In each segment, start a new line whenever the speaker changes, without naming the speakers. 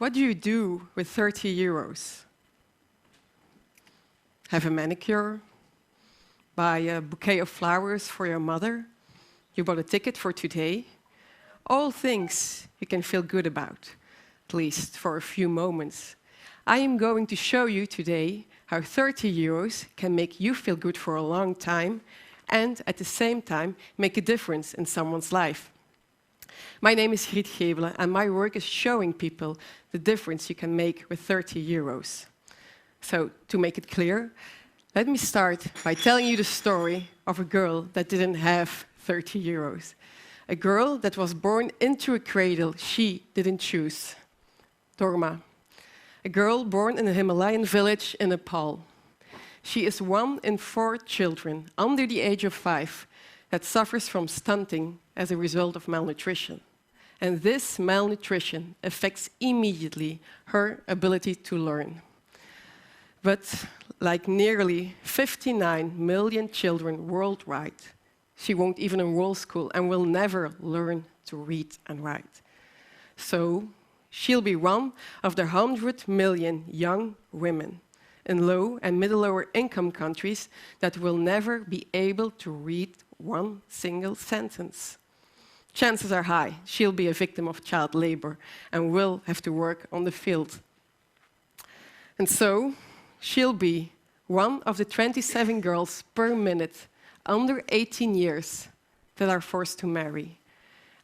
What do you do with 30 euros? Have a manicure? Buy a bouquet of flowers for your mother? You bought a ticket for today? All things you can feel good about, at least for a few moments. I am going to show you today how 30 euros can make you feel good for a long time and at the same time make a difference in someone's life. My name is Griet Geebelen and my work is showing people the difference you can make with 30 euros. So, to make it clear, let me start by telling you the story of a girl that didn't have 30 euros. A girl that was born into a cradle she didn't choose. Dorma. A girl born in a Himalayan village in Nepal. She is one in 4 children under the age of 5 that suffers from stunting as a result of malnutrition. And this malnutrition affects immediately her ability to learn. But like nearly 59 million children worldwide, she won't even enroll school and will never learn to read and write. So she'll be one of the 100 million young women in low and middle-lower income countries that will never be able to read one single sentence. Chances are high she'll be a victim of child labor and will have to work on the field. And so she'll be one of the 27 girls per minute under 18 years that are forced to marry.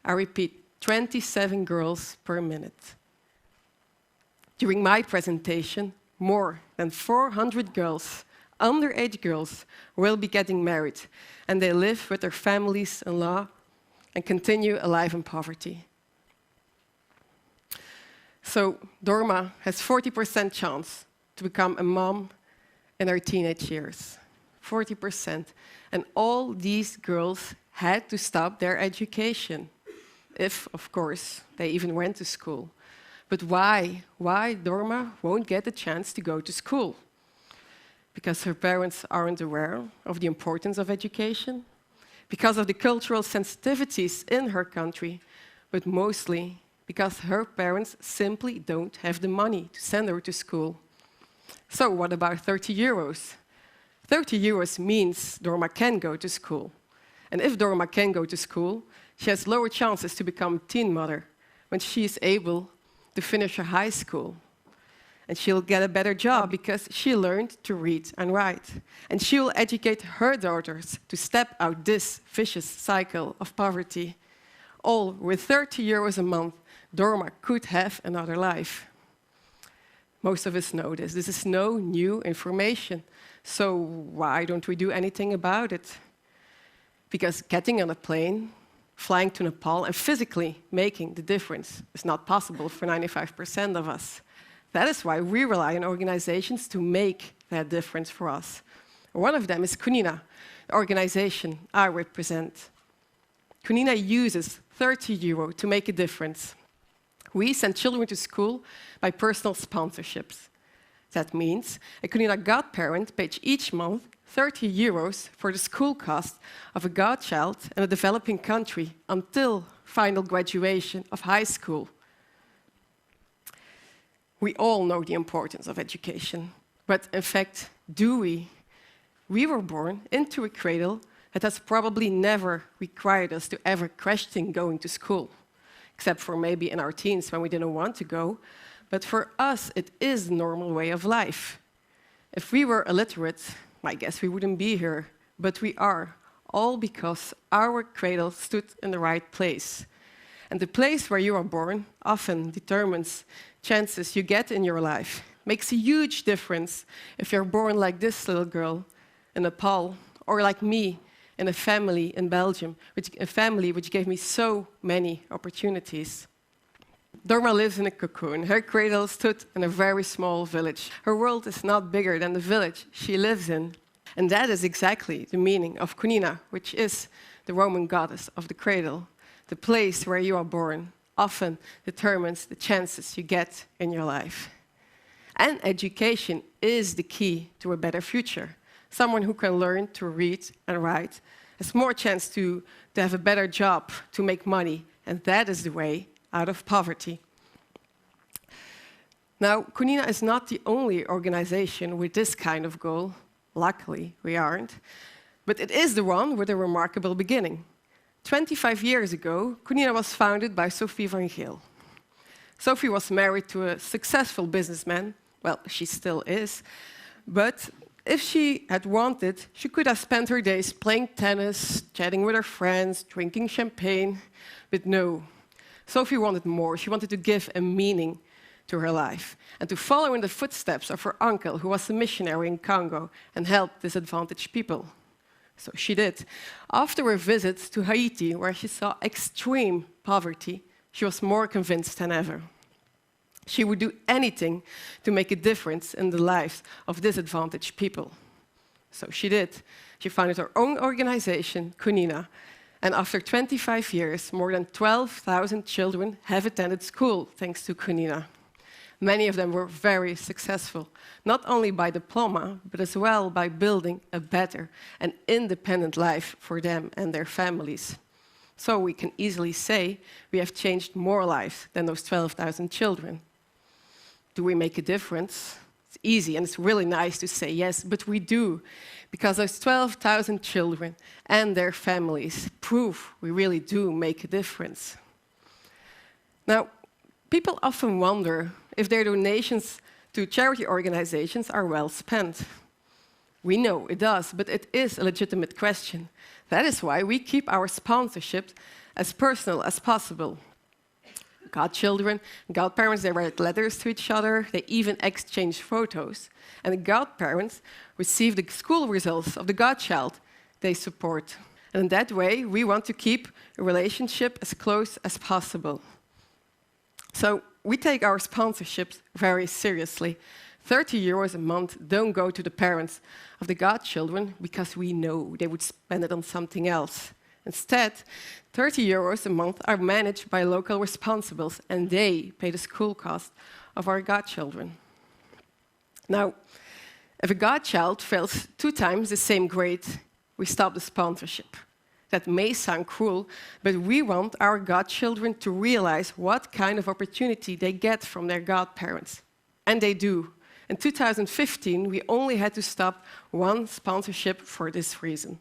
I repeat, 27 girls per minute. During my presentation, more than 400 girls, underage girls, will be getting married, and they live with their families-in-law and continue a life in poverty. So Dorma has 40% chance to become a mom in her teenage years. 40%. And all these girls had to stop their education, if, of course, they even went to school. But why? Why Dorma won't get the chance to go to school? Because her parents aren't aware of the importance of education, because of the cultural sensitivities in her country, but mostly because her parents simply don't have the money to send her to school. So what about 30 euros? 30 euros means Dorma can go to school. And if Dorma can go to school, she has lower chances to become a teen mother when she is able to finish her high school. And she'll get a better job because she learned to read and write. And she will educate her daughters to step out this vicious cycle of poverty. All with 30 euros a month, Dorma could have another life. Most of us know this. This is no new information. So why don't we do anything about it? Because getting on a plane, flying to Nepal, and physically making the difference is not possible for 95% of us. That is why we rely on organizations to make that difference for us. One of them is Cunina, the organization I represent. Cunina uses 30 euro to make a difference. We send children to school by personal sponsorships. That means a Cunina godparent pays each month 30 euros for the school cost of a godchild in a developing country until final graduation of high school. We all know the importance of education, but in fact, do we? We were born into a cradle that has probably never required us to ever question going to school, except for maybe in our teens when we didn't want to go. But for us, it is the normal way of life. If we were illiterate, I guess we wouldn't be here, but we are, all because our cradle stood in the right place. And the place where you are born often determines chances you get in your life. Makes a huge difference if you're born like this little girl in Nepal, or like me in a family in Belgium, a family which gave me so many opportunities. Dorma lives in a cocoon. Her cradle stood in a very small village. Her world is not bigger than the village she lives in. And that is exactly the meaning of Cunina, which is the Roman goddess of the cradle. The place where you are born often determines the chances you get in your life. And education is the key to a better future. Someone who can learn to read and write has more chance to have a better job, to make money, and that is the way out of poverty. Now, Cunina is not the only organization with this kind of goal. Luckily, we aren't. But it is the one with a remarkable beginning. 25 years ago, Cunina was founded by Sophie Vangheel. Sophie was married to a successful businessman. Well, she still is. But if she had wanted, she could have spent her days playing tennis, chatting with her friends, drinking champagne. But no, Sophie wanted more. She wanted to give a meaning to her life and to follow in the footsteps of her uncle, who was a missionary in Congo and helped disadvantaged people. So she did. After her visit to Haiti, where she saw extreme poverty, she was more convinced than ever. She would do anything to make a difference in the lives of disadvantaged people. So she did. She founded her own organization, Cunina, and after 25 years, more than 12,000 children have attended school thanks to Cunina. Many of them were very successful, not only by diploma, but as well by building a better and independent life for them and their families. So we can easily say we have changed more lives than those 12,000 children. Do we make a difference? It's easy and it's really nice to say yes, but we do, because those 12,000 children and their families prove we really do make a difference. Now, people often wonder if their donations to charity organizations are well spent. We know it does, but it is a legitimate question. That is why we keep our sponsorships as personal as possible. Godchildren and godparents, they write letters to each other, they even exchange photos. And the godparents receive the school results of the godchild they support. And in that way, we want to keep a relationship as close as possible. So we take our sponsorships very seriously. 30 euros a month don't go to the parents of the godchildren because we know they would spend it on something else. Instead, 30 euros a month are managed by local responsibles, and they pay the school cost of our godchildren. Now, if a godchild fails 2 times the same grade, we stop the sponsorship. That may sound cruel, but we want our godchildren to realize what kind of opportunity they get from their godparents. And they do. In 2015, we only had to stop 1 sponsorship for this reason.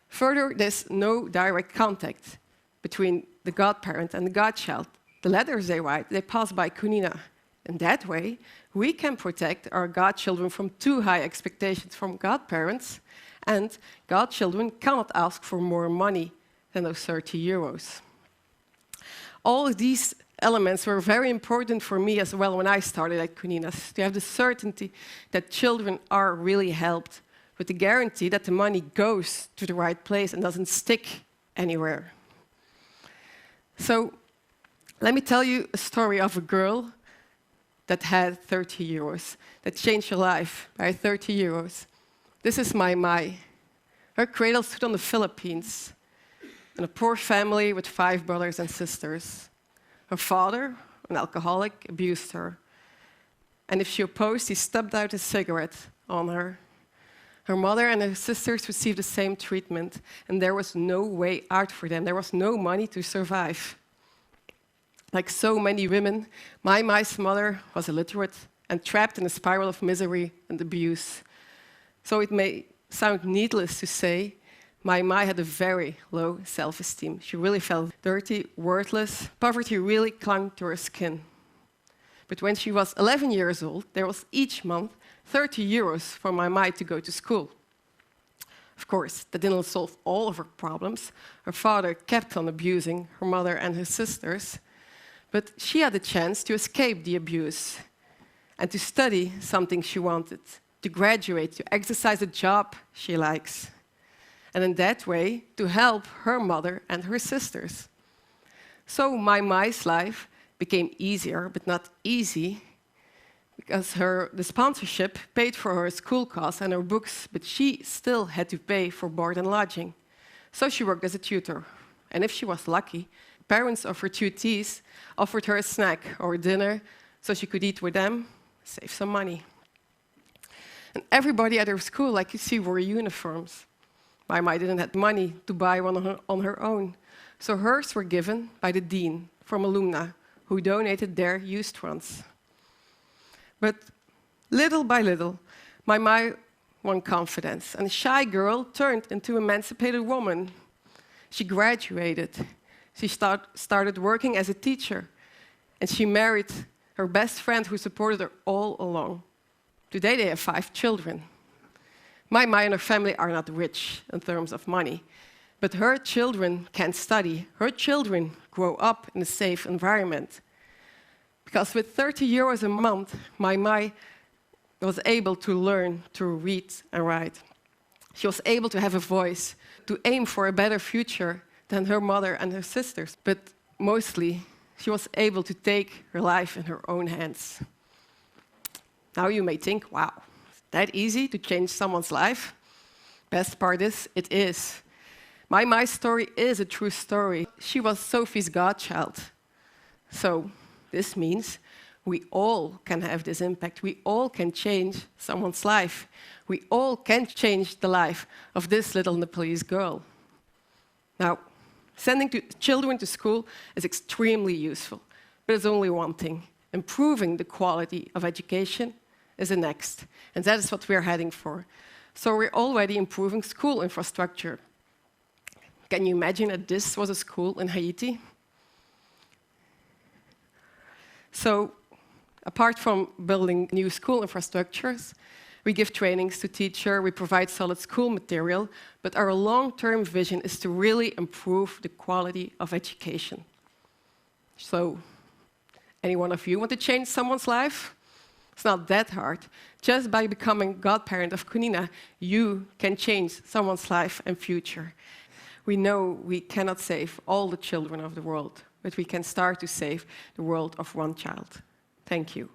Further, there's no direct contact between the godparent and the godchild. The letters they write, they pass by Cunina. In that way, we can protect our godchildren from too high expectations from godparents, and godchildren cannot ask for more money than those 30 euros. All of these elements were very important for me as well when I started at Cunina, to have the certainty that children are really helped, with the guarantee that the money goes to the right place and doesn't stick anywhere. So let me tell you a story of a girl that had 30 euros, that changed her life by 30 euros. This is Mai. Her cradle stood on the Philippines, in a poor family with 5 brothers and sisters. Her father, an alcoholic, abused her. And if she opposed, he stubbed out a cigarette on her. Her mother and her sisters received the same treatment, and there was no way out for them. There was no money to survive. Like so many women, Mai's mother was illiterate and trapped in a spiral of misery and abuse. So it may sound needless to say, Mai had a very low self-esteem. She really felt dirty, worthless. Poverty really clung to her skin. But when she was 11 years old, there was each month 30 euros for Mai to go to school. Of course, that didn't solve all of her problems. Her father kept on abusing her mother and her sisters, but she had the chance to escape the abuse and to study something she wanted, to graduate, to exercise a job she likes, and in that way to help her mother and her sisters. So Mai's life became easier, but not easy, because the sponsorship paid for her school costs and her books, but she still had to pay for board and lodging. So she worked as a tutor, and if she was lucky, parents of her tutees offered her a snack or dinner so she could eat with them, save some money. And everybody at her school, like you see, wore uniforms. Mai didn't have money to buy one on her own, so hers were given by the dean from alumni who donated their used ones. But little by little, my Mai won confidence, and a shy girl turned into an emancipated woman. She graduated. She started working as a teacher, and she married her best friend who supported her all along. Today they have 5 children. My Mai and her family are not rich in terms of money, but her children can study. Her children grow up in a safe environment. Because with 30 euros a month, my Mai was able to learn to read and write. She was able to have a voice, to aim for a better future than her mother and her sisters. But mostly, she was able to take her life in her own hands. Now you may think, wow, is that easy to change someone's life? Best part is, it is. My Mai story is a true story. She was Sophie's godchild. So this means we all can have this impact. We all can change someone's life. We all can change the life of this little Nepalese girl. Now, sending children to school is extremely useful, but it's only one thing. Improving the quality of education is the next, and that is what we're heading for. So we're already improving school infrastructure. Can you imagine that this was a school in Haiti? So, apart from building new school infrastructures, we give trainings to teachers, we provide solid school material, but our long-term vision is to really improve the quality of education. So, any one of you want to change someone's life? It's not that hard. Just by becoming godparent of Cunina, you can change someone's life and future. We know we cannot save all the children of the world, but we can start to save the world of one child. Thank you.